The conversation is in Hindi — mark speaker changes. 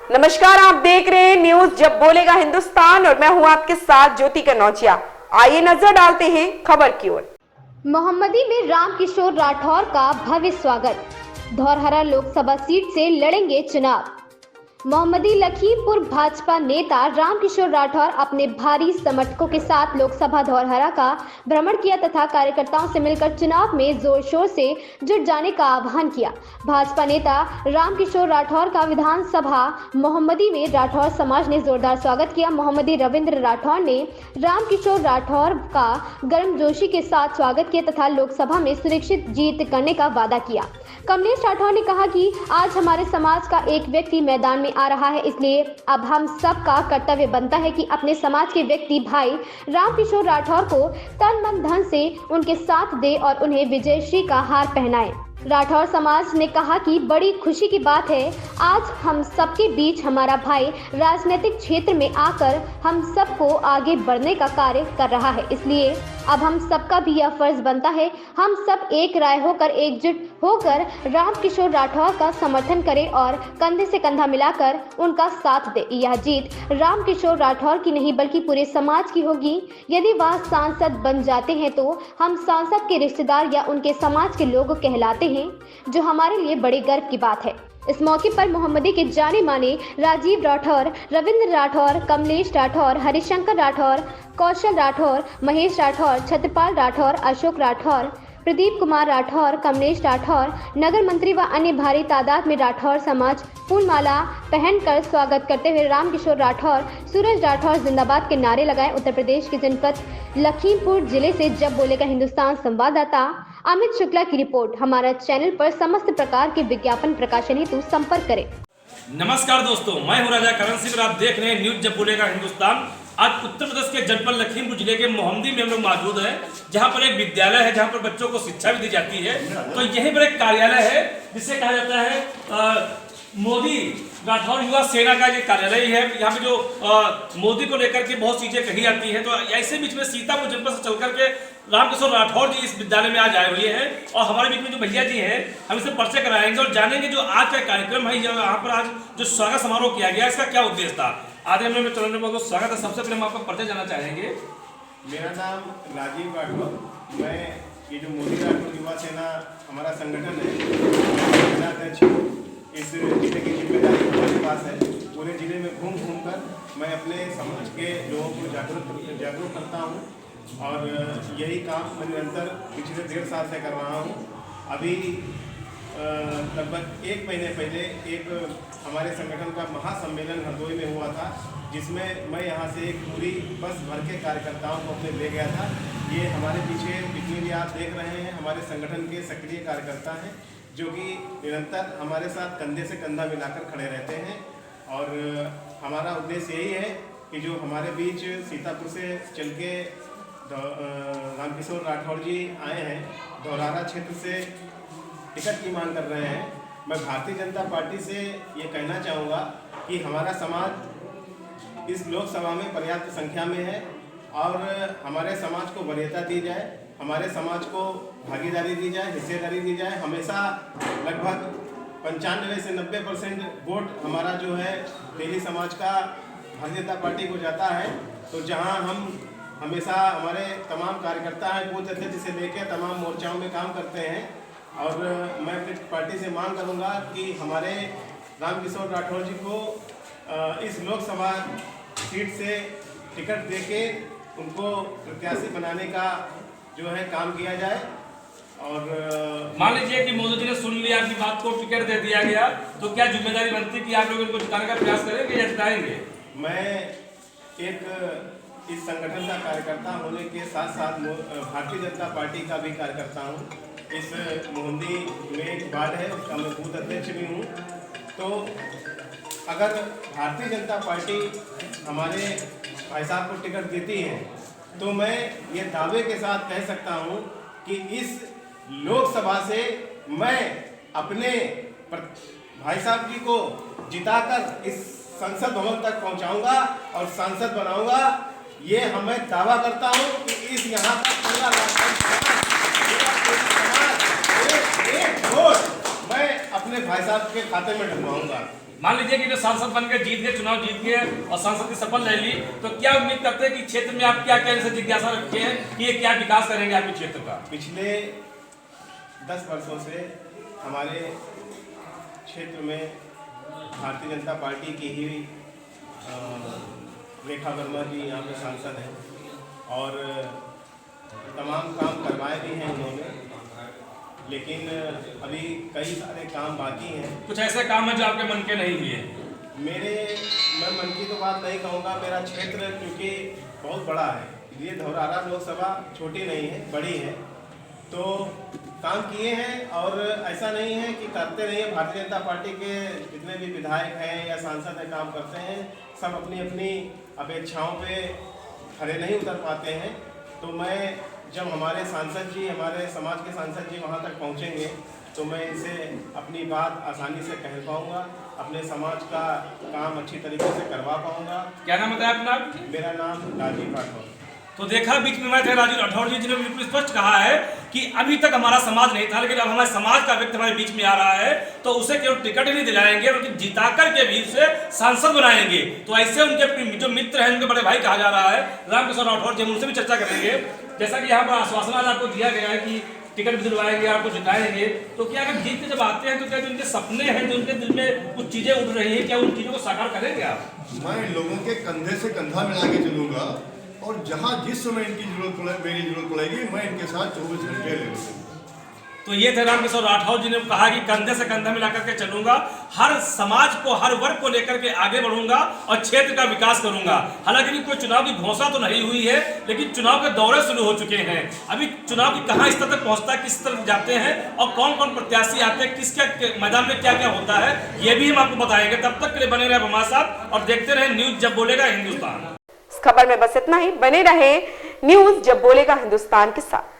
Speaker 1: नमस्कार, आप देख रहे हैं न्यूज जब बोलेगा हिंदुस्तान और मैं हूं आपके साथ ज्योति कनौजिया। आइए नजर डालते हैं खबर की ओर।
Speaker 2: मोहम्मदी में रामकिशोर राठौर का भव्य स्वागत। धौरहरा लोकसभा सीट से लड़ेंगे चुनाव। मोहम्मदी लखीमपुर भाजपा नेता रामकिशोर राठौर अपने भारी समर्थकों के साथ लोकसभा धौरहरा का भ्रमण किया तथा कार्यकर्ताओं से मिलकर चुनाव में जोर शोर से जुट जाने का आह्वान किया। भाजपा नेता रामकिशोर राठौर का विधानसभा मोहम्मदी में राठौर समाज ने जोरदार स्वागत किया। मोहम्मदी रविंद्र राठौर ने रामकिशोर राठौर का गर्मजोशी के साथ स्वागत किया तथा लोकसभा में सुरक्षित जीत करने का वादा किया। कमलेश राठौर ने कहा कि आज हमारे समाज का एक व्यक्ति मैदान में आ रहा है, इसलिए अब हम सब का कर्तव्य बनता है कि अपने समाज के व्यक्ति भाई रामकिशोर राठौर को तन मन धन से उनके साथ दे और उन्हें विजयश्री का हार पहनाएं। राठौर समाज ने कहा कि बड़ी खुशी की बात है, आज हम सबके बीच हमारा भाई राजनीतिक क्षेत्र में आकर हम सबको आगे बढ़ने का कार्य कर रहा है, इसलिए अब हम सबका भी यह फर्ज बनता है हम सब एक राय होकर एकजुट होकर रामकिशोर राठौर का समर्थन करें और कंधे से कंधा मिलाकर उनका साथ दे। यह जीत रामकिशोर राठौर की नहीं बल्कि पूरे समाज की होगी। यदि वह सांसद बन जाते हैं तो हम सांसद के रिश्तेदार या उनके समाज के लोग कहलाते हैं, जो हमारे लिए बड़े गर्व की बात है। इस मौके पर मोहम्मदी के जाने माने राजीव राठौर, रविंद्र राठौर, कमलेश राठौर, हरिशंकर राठौर, कौशल राठौर, महेश राठौर, छत्रपाल राठौर, अशोक राठौर, प्रदीप कुमार राठौर, कमलेश राठौर, नगर मंत्री व अन्य भारी तादाद में राठौर समाज फूलमाला पहनकर स्वागत करते हुए रामकिशोर राठौर, सूरज राठौर जिंदाबाद के नारे लगाए। उत्तर प्रदेश के जनपद लखीमपुर जिले से जब बोलेगा हिंदुस्तान संवाददाता अमित शुक्ला की रिपोर्ट। हमारा चैनल पर समस्त प्रकार के विज्ञापन प्रकाशन हेतु संपर्क करें।
Speaker 3: नमस्कार दोस्तों, मैं हूं राजा करण सिंह और आप देख रहे हैं न्यूज जब बोलेगा हिंदुस्तान। आज उत्तर प्रदेश के जनपद लखीमपुर जिले के मोहम्मदी में हम लोग मौजूद हैं, जहां पर एक विद्यालय है जहां पर बच्चों को शिक्षा भी दी जाती है। तो यहीं पर एक कार्यालय है जिसे कहा जाता है मोदी राठौर युवा सेना का ये कार्यालय है। यहाँ पे जो मोदी को लेकर के बहुत चीजें कही जाती हैं। तो ऐसे बीच में सीतापुर जनपद से चल करके रामकिशोर राठौर जी इस विद्यालय में आज आए हुए हैं और हमारे बीच में जो भैया जी हैं हम इसे परिचय कराएंगे और जानेंगे जो आज का कार्यक्रम है, यहाँ पर आज जो स्वागत समारोह किया गया इसका क्या उद्देश्य था। आधे में चलने में बहुत स्वागत है। सबसे पहले हम आपका परिचय जानना चाहेंगे।
Speaker 4: मेरा नाम राजीव राठौर, मैं ये जो मोदी राठौर युवा सेना हमारा संगठन है, अध्यक्ष इस जिले की जिम्मेदारी हमारे पास है। पूरे जिले में घूम कर मैं अपने समाज के लोगों को जागरूक करता हूँ और यही काम मैं निरंतर पिछले 1.5 साल से कर रहा हूँ। अभी लगभग 1 महीने पहले एक हमारे संगठन का महासम्मेलन हरदोई में हुआ था, जिसमें मैं यहाँ से एक पूरी बस भर के कार्यकर्ताओं को अपने ले गया था। ये हमारे पीछे जितने भी आप देख रहे हैं हमारे संगठन के सक्रिय कार्यकर्ता हैं, जो कि निरंतर हमारे साथ कंधे से कंधा मिलाकर खड़े रहते हैं। और हमारा उद्देश्य यही है कि जो हमारे बीच सीतापुर से चल के रामकिशोर राठौर जी आए हैं, धौरहरा क्षेत्र से टिकट की मांग कर रहे हैं। मैं भारतीय जनता पार्टी से ये कहना चाहूँगा कि हमारा समाज इस लोकसभा में पर्याप्त संख्या में है और हमारे समाज को वरीयता दी जाए, हमारे समाज को भागीदारी दी जाए, हिस्सेदारी दी जाए। हमेशा लगभग 95 से 90% वोट हमारा जो है तेली समाज का भारतीय जनता पार्टी को जाता है। तो जहां हम हमेशा हमारे तमाम कार्यकर्ता हैं, बूथ अध्यक्ष से लेकर तमाम मोर्चाओं में काम करते हैं और मैं अपनी पार्टी से मांग करूंगा कि हमारे रामकिशोर राठौर जी को इस लोकसभा सीट से टिकट देके उनको प्रत्याशी बनाने का जो है काम किया जाए। और
Speaker 3: मान लीजिए कि मोदी जी ने सुन लिया आपकी बात को, टिकट दे दिया गया, तो क्या जिम्मेदारी बनती कि आप लोग इनको जिताने का प्रयास करेंगे या जिताएंगे?
Speaker 4: मैं एक इस संगठन का कार्यकर्ता होने के साथ साथ भारतीय जनता पार्टी का भी कार्यकर्ता हूँ। इस मोहम्मदी में एक वार्ड है, उसका मैं बूथ अध्यक्ष भी हूँ। तो अगर भारतीय जनता पार्टी हमारे भाई साहब को टिकट देती है तो मैं ये दावे के साथ कह सकता हूँ कि इस लोकसभा से मैं अपने भाई साहब जी को जिताकर इस संसद भवन तक पहुंचाऊंगा और सांसद बनाऊंगा। ये हमें दावा करता हूं कि इस यहाँ का पूरा एक वोट मैं अपने अपने भाई साहब के खाते में ढलवाऊंगा।
Speaker 3: मान लीजिए कि जो सांसद बन के जीत गए, चुनाव जीत गए और सांसद की शपथ ले ली, तो क्या उम्मीद करते हैं कि क्षेत्र में आप क्या क्या ऐसे जिज्ञासा रखे हैं कि ये क्या विकास करेंगे आपके क्षेत्र का?
Speaker 4: पिछले 10 वर्षों से हमारे क्षेत्र में भारतीय जनता पार्टी की ही रेखा वर्मा जी यहाँ पे सांसद हैं और तमाम काम करवाए भी हैं उन्होंने, लेकिन अभी कई सारे काम बाकी हैं।
Speaker 3: कुछ ऐसे काम है जो आपके मन के नहीं हुए?
Speaker 4: मैं मन की तो बात नहीं कहूँगा, मेरा क्षेत्र क्योंकि बहुत बड़ा है, ये धौरारा लोकसभा छोटी नहीं है, बड़ी है, तो काम किए हैं और ऐसा नहीं है कि करते नहीं है। भारतीय जनता पार्टी के जितने भी विधायक हैं या सांसद हैं काम करते हैं, सब अपनी अपनी अपेक्षाओं पे खरे नहीं उतर पाते हैं। तो मैं जब हमारे सांसद जी, हमारे समाज के सांसद जी वहाँ तक पहुँचेंगे तो मैं इनसे अपनी बात आसानी से कह पाऊँगा, अपने समाज का काम अच्छी तरीके से करवा पाऊँगा।
Speaker 3: क्या नाम बताया अपना?
Speaker 4: मेरा नाम राजीव राठौर।
Speaker 3: तो देखा बीच में थे राजीव राठौर जी, जिन्होंने बिल्कुल स्पष्ट कहा है कि अभी तक हमारा समाज नहीं था, लेकिन अब हमारे समाज का व्यक्ति हमारे बीच में आ रहा है तो उसे केवल टिकट ही नहीं दिलाएंगे बल्कि जिता करके भी उसे सांसद बनाएंगे। तो ऐसे उनके जो मित्र हैं, उनके बड़े भाई कहा जा रहा है रामकिशोर राठौर जी, हम उनसे भी चर्चा करेंगे। जैसा कि यहाँ पर आश्वासन आज आपको दिया गया है कि टिकट भी दिलवाएंगे, आपको जिताएंगे, तो क्या अगर जीत के जब आते हैं तो क्या जो उनके सपने हैं, जो उनके दिल में कुछ चीजें उठ रही हैं, क्या उन चीजों को साकार करेंगे आप?
Speaker 5: मैं लोगों के कंधे से कंधा मिला के चलूंगा और जहां जिस समय इनकी मेरी जरूरत पड़ेगी मैं इनके साथ 24 घंटे ले लूँगा।
Speaker 3: तो ये थे रामकिशोर राठौर जी ने कहा कि कंधे से कंधा मिला करके चलूंगा, हर समाज को, हर वर्ग को लेकर के आगे बढ़ूंगा और क्षेत्र का विकास करूंगा। हालांकि कोई चुनाव की घोषणा तो नहीं हुई है, लेकिन चुनाव के दौरे शुरू हो चुके हैं। अभी चुनाव की कहां स्तर तक पहुंचता है, किस तरफ जाते हैं और कौन कौन प्रत्याशी आते हैं, किसके मैदान में क्या क्या होता है, ये भी हम आपको बताएंगे। तब तक के लिए बने रहे हमारे साथ और देखते रहे न्यूज जब बोलेगा हिंदुस्तान।
Speaker 1: इस खबर में बस इतना ही, बने रहे न्यूज जब बोलेगा हिंदुस्तान के साथ।